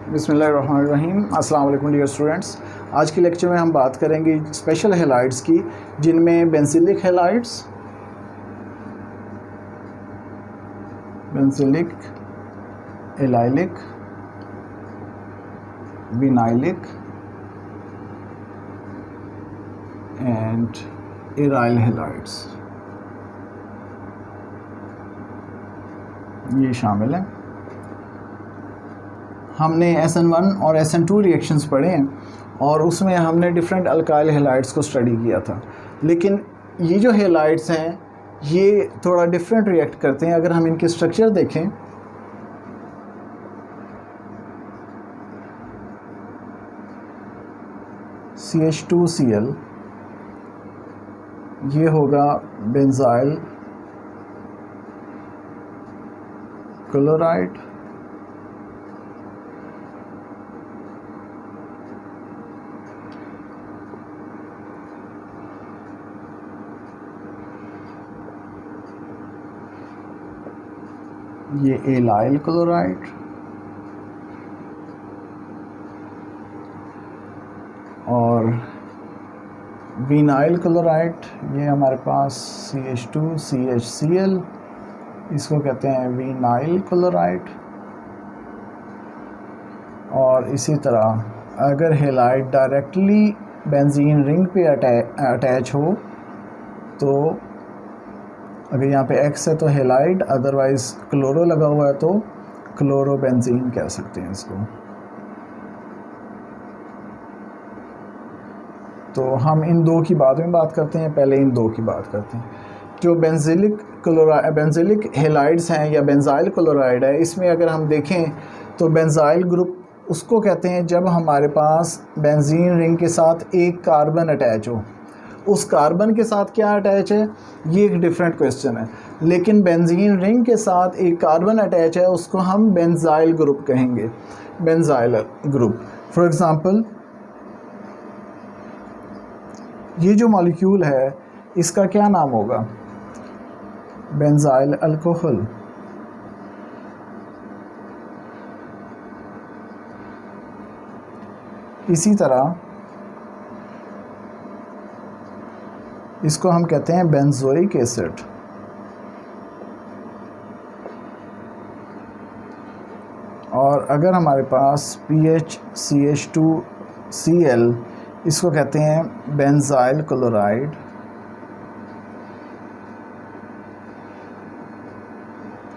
बिस्मिल्लाहिर्रहमानिर्रहीम। अस्सलाम वालेकुम डियर स्टूडेंट्स। आज के लेक्चर में हम बात करेंगे स्पेशल हैलाइड्स की, जिनमें benzylic halides, benzylic, allylic, vinylic and aryl halides ये शामिल हैं। हमने SN1 और SN2 रिएक्शंस पढ़े हैं और उसमें हमने डिफरेंट अल्काइल हैलाइड्स को स्टडी किया था, लेकिन ये जो हैलाइड्स हैं ये थोड़ा डिफरेंट रिएक्ट करते हैं। अगर हम इनके स्ट्रक्चर देखें CH2Cl, ये होगा बेंजाइल क्लोराइड, ये एलाइल क्लोराइड और विनाइल क्लोराइड, ये हमारे पास CH2CHCl, इसको कहते हैं विनाइल क्लोराइड। और इसी तरह अगर हैलाइड डायरेक्टली बेंजीन रिंग पे अटैच हो तो अगर यहाँ पे X है तो हैलाइड, अदरवाइज़ क्लोरो लगा हुआ है तो क्लोरोबेंजीन कह सकते हैं इसको। तो हम इन दो की बाद में बात करते हैं, पहले इन दो की बात करते हैं। जो बेंजिलिक हैलाइड्स हैं या बेंजाइल क्लोराइड है, इसमें अगर हम देखें तो बेंजाइल ग्रुप उसको कहते हैं जब हमारे पास बेंजीन रिंग के साथ एक कार्बन अटैच हो। उस कार्बन के साथ क्या अटैच है ये एक डिफरेंट क्वेश्चन है, लेकिन बेंजीन रिंग के साथ एक कार्बन अटैच है उसको हम बेंजाइल ग्रुप कहेंगे, बेंजाइल ग्रुप। फॉर एग्ज़ाम्पल ये जो मॉलिक्यूल है इसका क्या नाम होगा, बेंजाइल अल्कोहल। इसी तरह इसको हम कहते हैं बेंजोइक एसिड। और अगर हमारे पास PHCH2Cl, इसको कहते हैं बेंजाइल क्लोराइड।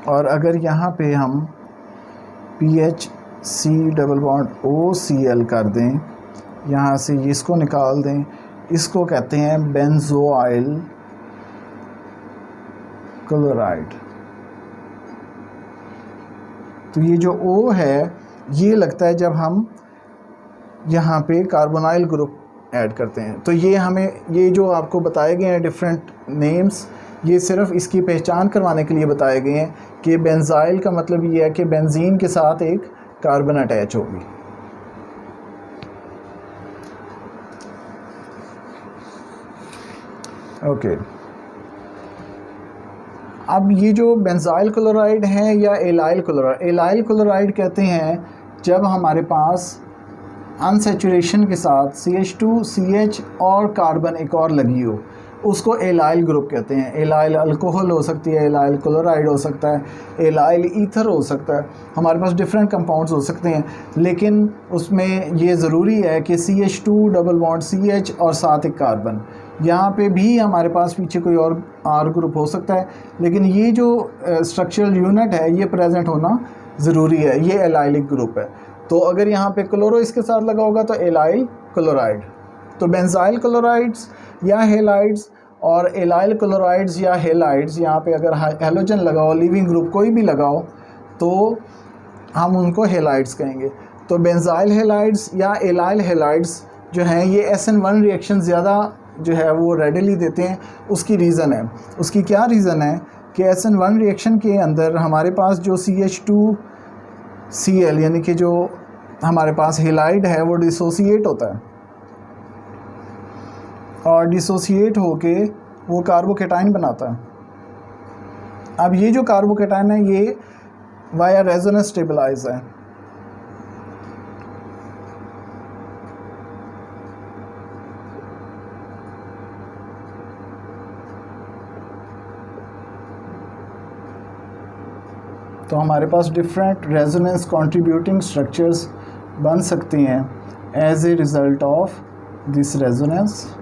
और अगर यहाँ पे हम PHC⋯OCl कर दें, यहाँ से इसको निकाल दें, इसको कहते हैं बेंजोइल क्लोराइड। तो ये जो O है ये लगता है जब हम यहाँ पे कार्बोनाइल ग्रुप ऐड करते हैं। तो ये हमें, ये जो आपको बताए गए हैं डिफरेंट नेम्स, ये सिर्फ इसकी पहचान करवाने के लिए बताए गए हैं कि बेंजाइल का मतलब ये है कि बेंजीन के साथ एक कार्बन अटैच होगी। ओके, अब ये जो बेंजाइल क्लोराइड है या एलाइल क्लोराइड कहते हैं जब हमारे पास अनसैचुरेशन के साथ CH2CH और कार्बन एक और लगी हो, उसको एलाइल ग्रुप कहते हैं। एलाइल अल्कोहल हो सकती है, एलाइल क्लोराइड हो सकता है, एलाइल ईथर हो सकता है, हमारे पास डिफरेंट कंपाउंड्स हो सकते हैं, लेकिन उसमें ये ज़रूरी है कि CH2CH और साथ एक कार्बन। यहाँ पे भी हमारे पास पीछे कोई और R ग्रुप हो सकता है, लेकिन ये जो स्ट्रक्चरल यूनिट है ये प्रेजेंट होना ज़रूरी है, ये एलाइलिक ग्रुप है। तो अगर यहाँ पे क्लोरो इसके साथ लगा होगा तो एलाइल क्लोराइड। तो बेंजाइल क्लोराइड्स या हेलाइड्स और एलाइल क्लोराइड्स या हेलाइड्स, यहाँ पे अगर हेलोजन लगाओ, लिविंग ग्रुप कोई भी लगाओ, तो हम उनको हेलाइड्स कहेंगे। तो बेंजाइल हेलाइड्स या एलाइल हेलाइड्स जो हैं ये SN1 रिएक्शन ज़्यादा जो है वो रेडिली देते हैं। उसकी रीज़न है, उसकी क्या रीज़न है कि SN1 रिएक्शन के अंदर हमारे पास जो CH2Cl यानी कि जो हमारे पास हेलाइड है वो डिसोसिएट होता है और डिसोसिएट होके वो कार्बोकेटाइन बनाता है। अब ये जो कार्बोकेटाइन है ये वाया रेजोनेंस स्टेबलाइज है, तो हमारे पास डिफरेंट रेजोनेंस कंट्रीब्यूटिंग स्ट्रक्चर्स बन सकते हैं as a result of this resonance.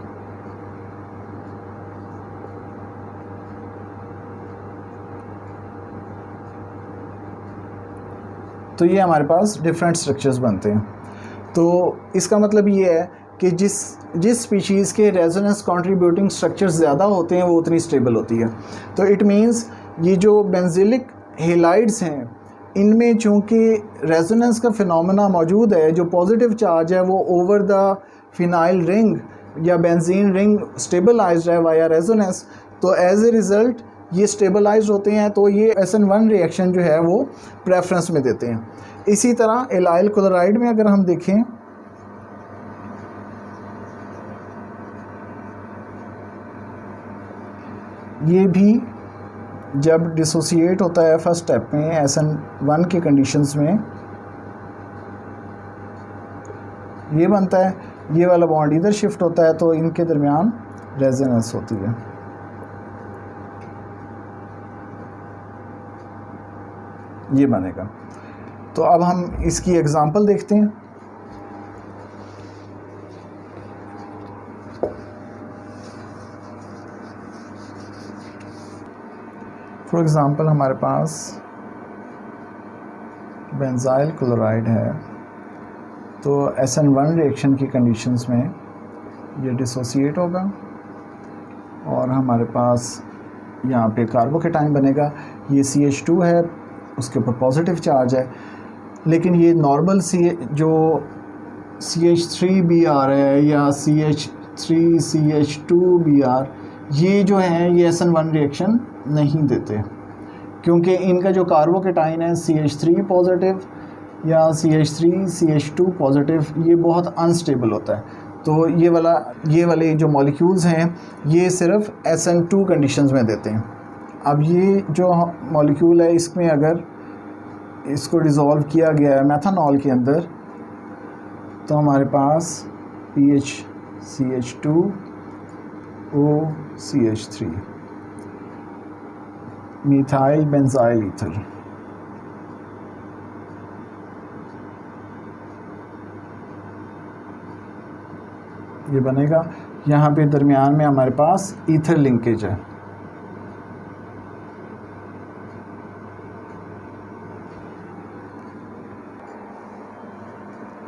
तो ये हमारे पास डिफरेंट स्ट्रक्चर्स बनते हैं। तो इसका मतलब ये है कि जिस स्पीशीज़ के रेजोनेंस कंट्रीब्यूटिंग स्ट्रक्चर्स ज़्यादा होते हैं वो उतनी स्टेबल होती है। तो इट मींस ये जो बेंजिलिक हेलाइड्स हैं इनमें चूँकि रेजोनेंस का फिनोमेना मौजूद है, जो पॉजिटिव चार्ज है वो ओवर द फिनाइल रिंग या बेंजीन रिंग स्टेबलाइज्ड है वाया रेजोनेंस, तो एज ए रिज़ल्ट ये स्टेबलाइज्ड होते हैं। तो ये SN1 रिएक्शन जो है वो प्रेफरेंस में देते हैं। इसी तरह एलाइल क्लोराइड में अगर हम देखें, ये भी जब डिसोसिएट होता है फर्स्ट स्टेप में SN1 के कंडीशंस में, ये बनता है, ये वाला बॉन्ड इधर शिफ्ट होता है, तो इनके दरमियान रेजोनेंस होती है। ये बनेगा। तो अब हम इसकी एग्जांपल देखते हैं। फॉर एग्ज़ाम्पल हमारे पास बेंजाइल क्लोराइड है, तो SN1 रिएक्शन की कंडीशंस में ये डिसोसिएट होगा और हमारे पास यहाँ पे कार्बोकेटाइन बनेगा। ये CH2 है, उसके ऊपर पॉजिटिव चार्ज है, लेकिन ये नॉर्मल जो CH3Br है या CH3CH2Br, ये जो हैं ये SN1 रिएक्शन नहीं देते, क्योंकि इनका जो कार्बोकेटाइन है CH3 पॉजिटिव या CH3CH2 पॉजिटिव, ये बहुत अनस्टेबल होता है। तो ये वाले जो मॉलिक्यूल्स हैं ये सिर्फ SN2 कंडीशंस में देते हैं। अब ये जो मॉलिक्यूल है इसमें अगर इसको डिज़ोल्व किया गया है मेथनॉल के अंदर, तो हमारे पास PHCH2OCH3 मिथाइल बेंजाइल ईथर, ये बनेगा। यहाँ पे दरमियान में हमारे पास ईथर लिंकेज है।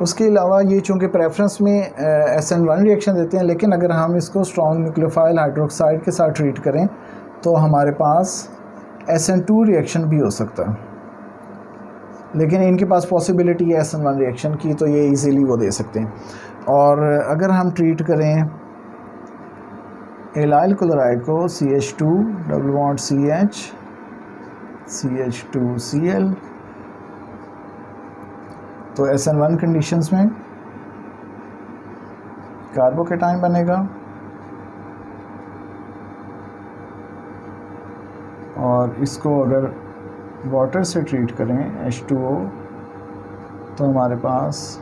उसके अलावा ये चूँकि प्रेफरेंस में SN1 रिएक्शन देते हैं, लेकिन अगर हम इसको स्ट्रॉन्ग न्यूक्लियोफाइल हाइड्रोक्साइड के साथ ट्रीट करें तो हमारे पास SN2 रिएक्शन भी हो सकता है, लेकिन इनके पास पॉसिबिलिटी है SN1 रिएक्शन की, तो ये इजीली वो दे सकते हैं। और अगर हम ट्रीट करें एलाइल क्लोराइड को CH2 double bond CH CH2Cl, तो SN1 कंडीशंस में कार्बोकेटाइन बनेगा और इसको अगर वाटर से ट्रीट करें H2O, तो हमारे पास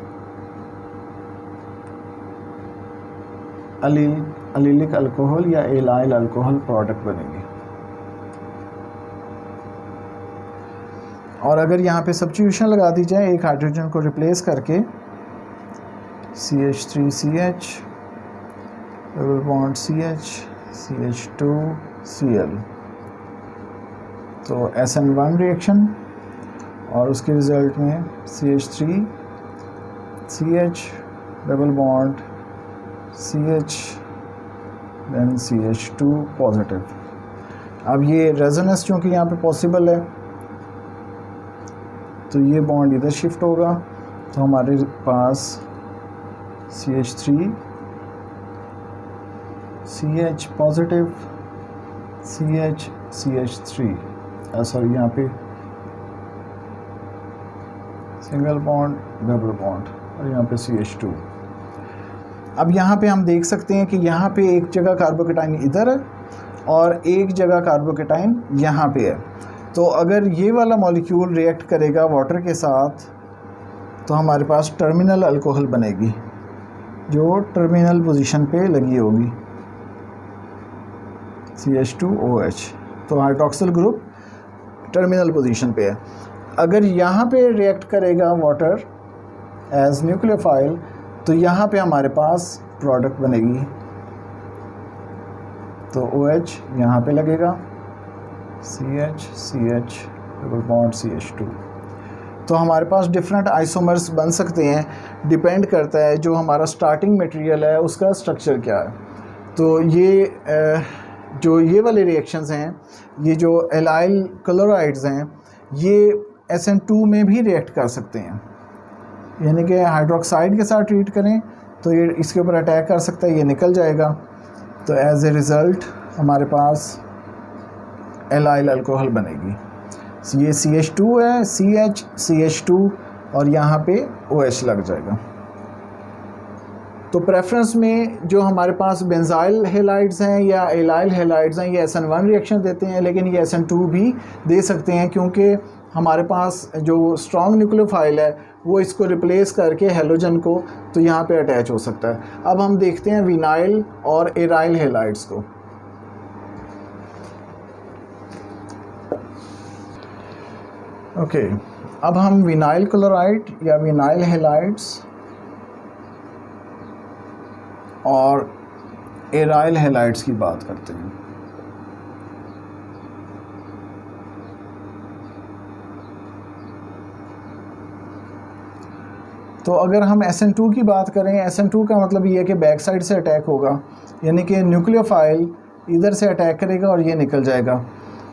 अलीलिक अल्कोहल या एलाइल अल्कोहल प्रोडक्ट बनेगी। और अगर यहाँ पे सब्स्टिट्यूशन लगा दी जाए एक हाइड्रोजन को रिप्लेस करके CH3CH double bond CH CH2Cl, तो SN1 रिएक्शन और उसके रिज़ल्ट में CH3CH double bond CH then CH2 positive. अब ये रेजोनेंस चूँकि यहाँ पे पॉसिबल है, तो ये बॉन्ड इधर शिफ्ट होगा, तो हमारे पास CH3 CH positive CH CH3 sorry यहाँ पे सिंगल बॉन्ड डबल बॉन्ड और यहाँ पे CH2। अब यहाँ पे हम देख सकते हैं कि यहाँ पे एक जगह कार्बोकेटाइन इधर है और एक जगह कार्बोकेटाइन यहाँ पे है। तो अगर ये वाला मॉलिक्यूल रिएक्ट करेगा वाटर के साथ, तो हमारे पास टर्मिनल अल्कोहल बनेगी जो टर्मिनल पोजीशन पे लगी होगी CH2OH, तो हाइड्रोक्सिल ग्रुप टर्मिनल पोजीशन पे है। अगर यहाँ पे रिएक्ट करेगा वाटर एज न्यूक्लियोफाइल तो यहाँ पे हमारे पास प्रोडक्ट बनेगी। तो OH यहाँ पे लगेगा, CH डबल बॉन्ड CH2। तो हमारे पास डिफरेंट आइसोमर्स बन सकते हैं, डिपेंड करता है जो हमारा स्टार्टिंग मटेरियल है उसका स्ट्रक्चर क्या है। तो ये वाले रिएक्शंस हैं, ये जो एलाइल क्लोराइड्स हैं, ये SN2 में भी रिएक्ट कर सकते हैं, यानी कि हाइड्रोक्साइड के साथ ट्रीट करें तो ये इसके ऊपर अटैक कर सकता है, ये निकल जाएगा। तो एज ए रिज़ल्ट हमारे पास एलाइल अल्कोहल बनेगी। ये CH2 है, CH2 और यहाँ पे OH लग जाएगा। तो प्रेफरेंस में जो हमारे पास बेंजाइल हेलाइड्स हैं या एलाइल हेलाइड्स हैं, ये SN1 रिएक्शन देते हैं, लेकिन ये SN2 भी दे सकते हैं, क्योंकि हमारे पास जो स्ट्रॉन्ग न्यूक्लियोफाइल है वो इसको रिप्लेस करके हेलोजन को तो यहाँ पे अटैच हो सकता है। अब हम देखते हैं विनाइल और एराइल हेलाइड्स को। ओके, अब हम विनाइल क्लोराइड या विनाइल हेलाइड्स और एराइल हेलाइड्स की बात करते हैं। तो अगर हम SN2 की बात करें, SN2 का मतलब ये है कि बैक साइड से अटैक होगा, यानी कि न्यूक्लियोफाइल इधर से अटैक करेगा और ये निकल जाएगा,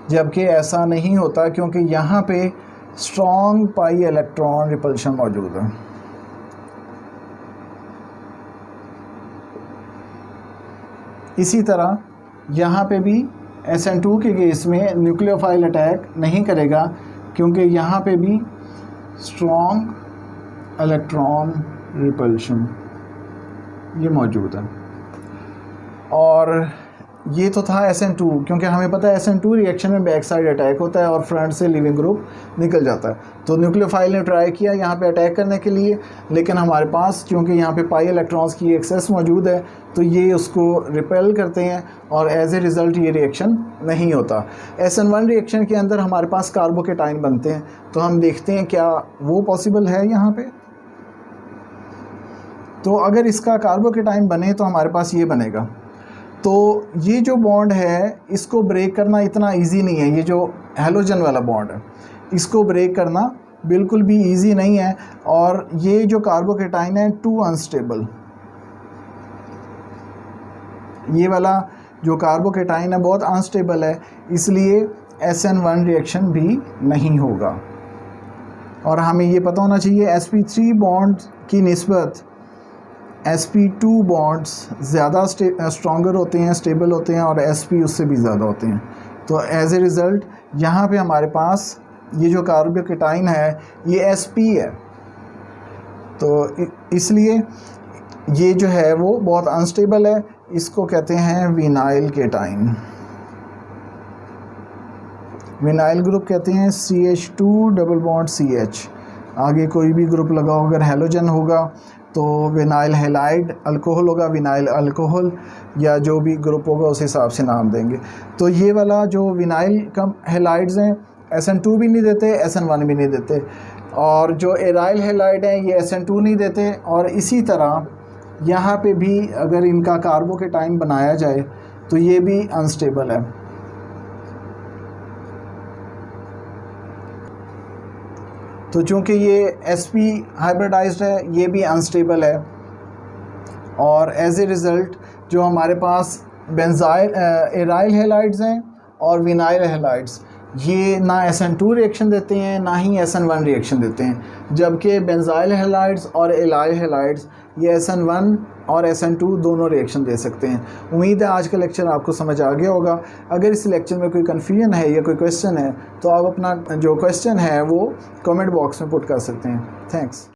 जबकि ऐसा नहीं होता क्योंकि यहाँ पे स्ट्रॉन्ग पाई इलेक्ट्रॉन रिपल्शन मौजूद है। इसी तरह यहाँ पे भी SN2 के केस में न्यूक्लियोफाइल अटैक नहीं करेगा, क्योंकि यहाँ पे भी स्ट्रॉन्ग इलेक्ट्रॉन रिपल्शन ये मौजूद है। और ये तो था SN2, क्योंकि हमें पता है SN2 रिएक्शन में बैक साइड अटैक होता है और फ्रंट से लिविंग ग्रुप निकल जाता है। तो न्यूक्लियोफाइल ने ट्राई किया यहाँ पे अटैक करने के लिए, लेकिन हमारे पास क्योंकि यहाँ पे पाई इलेक्ट्रॉन्स की एक्सेस मौजूद है तो ये उसको रिपेल करते हैं और एज ए रिज़ल्ट ये रिएक्शन नहीं होता। SN1 रिएक्शन के अंदर हमारे पास कार्बोकेटाइन बनते हैं, तो हम देखते हैं क्या वो पॉसिबल है यहाँ पे। तो अगर इसका कार्बोकेटाइन बने तो हमारे पास ये बनेगा। तो ये जो बॉन्ड है इसको ब्रेक करना इतना इजी नहीं है, ये जो हेलोजन वाला बॉन्ड है इसको ब्रेक करना बिल्कुल भी इजी नहीं है। और ये जो कार्बोकेटाइन है टू अनस्टेबल, ये वाला जो कार्बोकेटाइन है बहुत अनस्टेबल है, इसलिए SN1 रिएक्शन भी नहीं होगा। और हमें ये पता होना चाहिए sp3 बॉन्ड की निस्बत sp2 बॉन्ड्स ज़्यादा स्ट्रॉन्गर होते हैं, स्टेबल होते हैं, और sp उससे भी ज़्यादा होते हैं। तो एज ए रिज़ल्ट यहाँ पे हमारे पास ये जो कार्बोकेटाइन है ये sp है, तो इसलिए ये जो है वो बहुत अनस्टेबल है, इसको कहते हैं विनाइल केटाइन। विनाइल ग्रुप कहते हैं CH2 डबल बॉन्ड CH, आगे कोई भी ग्रुप लगाओ, अगर हेलोजन होगा तो विनाइल हेलाइड अल्कोहल होगा, विनाइल अल्कोहल, या जो भी ग्रुप होगा उस हिसाब से नाम देंगे। तो ये वाला जो विनाइल कम हेलाइड्स हैं SN2 भी नहीं देते, SN1 भी नहीं देते, और जो एराइल हेलाइड हैं ये SN2 नहीं देते। और इसी तरह यहाँ पे भी अगर इनका कार्बोकेटाइन बनाया जाए तो ये भी अनस्टेबल है। तो चूँकि ये sp हाइब्रिडाइज्ड है ये भी अनस्टेबल है, और एज ए रिज़ल्ट जो हमारे पास बेंजाइल एराइल हेलाइड्स हैं और विनाइल हेलाइड्स ये ना SN2 रिएक्शन देते हैं ना ही SN1 रिएक्शन देते हैं, जबकि बेंजाइल हेलाइड्स और एलाइल हेलाइड्स ये SN1 और SN2 दोनों रिएक्शन दे सकते हैं। उम्मीद है आज का लेक्चर आपको समझ आ गया होगा। अगर इस लेक्चर में कोई कन्फ्यूजन है या कोई क्वेश्चन है तो आप अपना जो क्वेश्चन है वो कमेंट बॉक्स में पुट कर सकते हैं। थैंक्स।